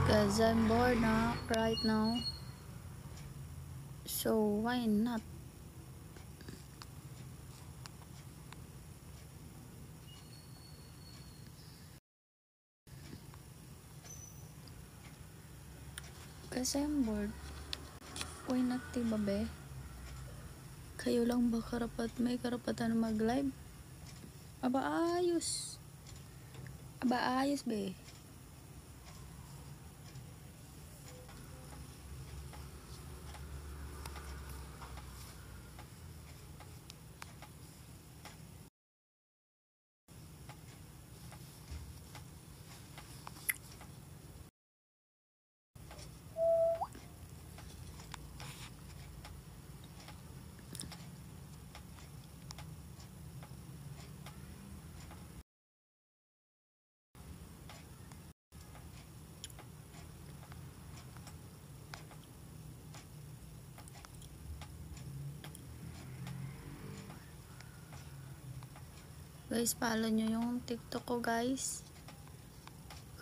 Cause I'm bored now, right now. So why not? Kasi I'm bored. Why not, diba be? Kayo lang ba may karapatan mag-live? Aba ayos. Aba ayos be. Guys, follow nyo yung TikTok ko, guys.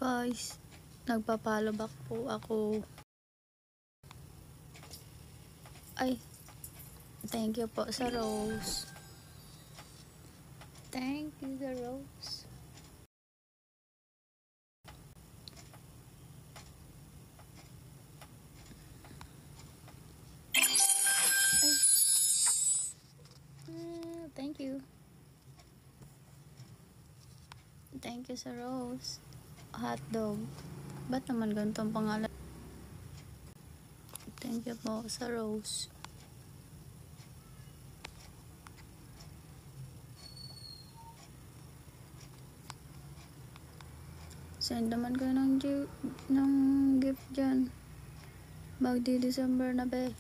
Guys, nagpa-follow back po ako. Ay, thank you po sa rose. Thank you sa rose. Ay. Thank you. Thank you sa rose. Hotdog. Ba't naman ganitong pangalan? Thank you po sa rose. Send naman ko ng gift dyan. Magdi-December na be.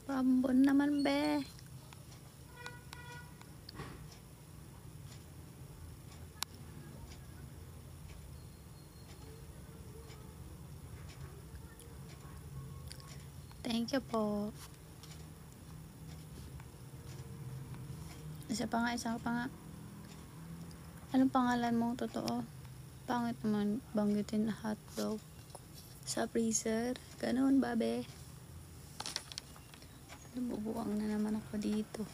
Pambon naman be. Thank you po. Isa pa nga. Anong pangalan mo totoo? Pangit naman banggitin na hotdog sa freezer. Ganun, babe. Nabubuang na naman ako dito.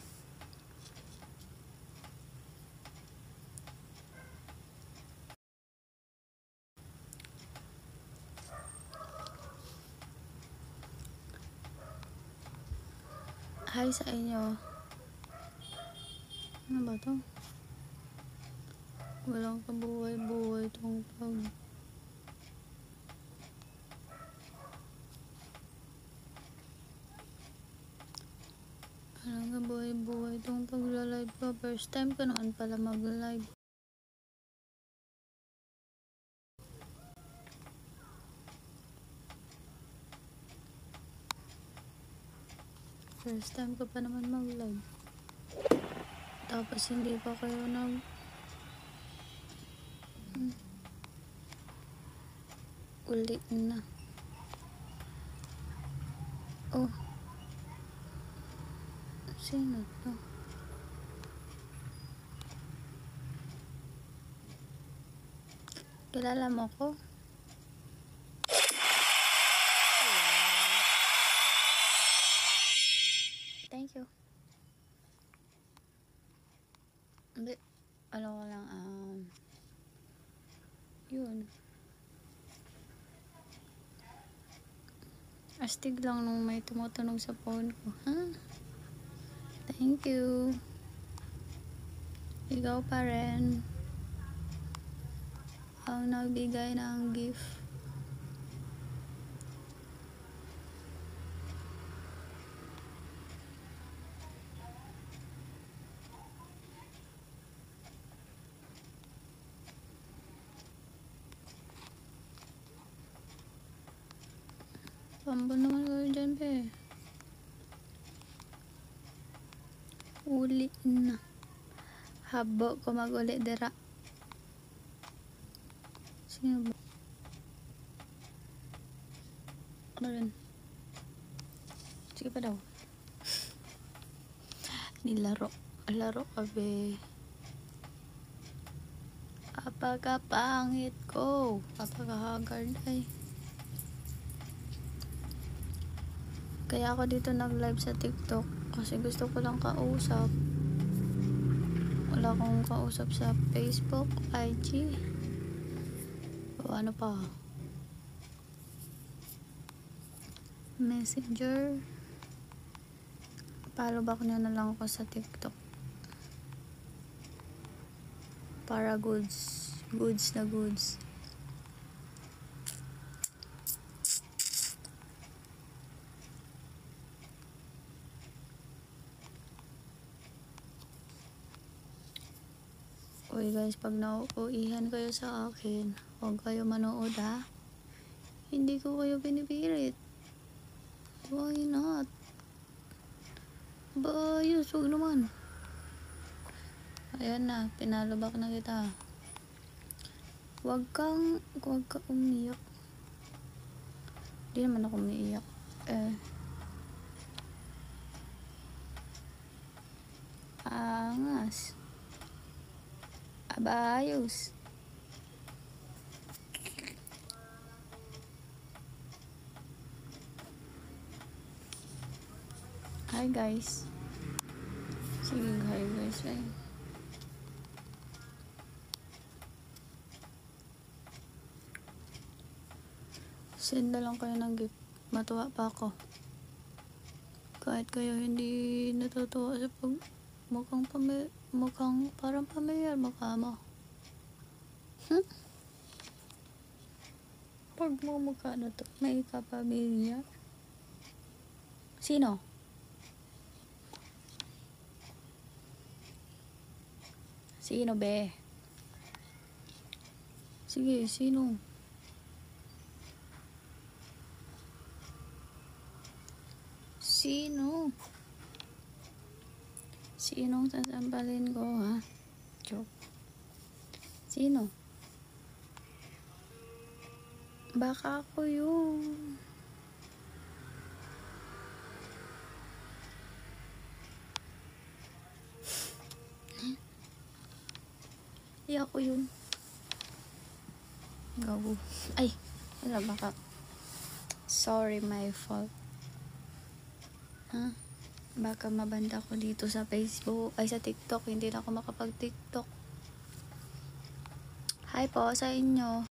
Hi sa inyo. Ano ba to? Walang kabuhay-buhay tong pag. Walang kabuhay-buhay tong pagla-live ko. First time ko noon pala mag-live. First time ko pa naman mag-live. Tapos hindi pa kayo uli na. Oh. Sino to? Kilala mo ko? Thank you. Hindi. Ano ko lang, yun. Astig lang nung may tumutunog sa phone ko. Ha? Thank you. Ikaw pa rin ang nagbigay ng gift. Pambon naman kayo dyan, be. Uli na. Habo ko mag-uli dira. Sino ba? Ano rin? Sige pa daw. Nilaro. Laro ka, be. Apakapangit ko. Apakahagard ay. Kaya ako dito nag-live sa TikTok kasi gusto ko lang kausap. Wala akong kausap sa Facebook, IG, o ano pa, Messenger. Follow back nyo na lang ako sa TikTok para goods na goods. Uy guys, pag nauuihan kayo sa akin, huwag kayo manood ha. Hindi ko kayo pinipilit. Why not? Bayos, huwag naman. Ayan na, pinalabak na kita. Huwag ka umiyak. Hindi naman ako umiiyak. Angas. Abayos. Hi guys. Sige, hi guys. Ay. Send na lang kayo ng gift. Matuwa pa ako. Kahit kayo hindi natutuwa sa pag mukhang parang pamilyar mukha mo. Pag mukha na to, may kapamilya. Sino? Sino be? Sige, sino? Sino? Sinong sasampalin ko ha? Joke. Sino? Baka ako yun. Ako yun. Gago. Ay, wala baka. Sorry, my fault. Ha? Baka mabanda ko dito sa Facebook, ay sa TikTok. Hindi na ako makapag-TikTok. Hi po sa inyo.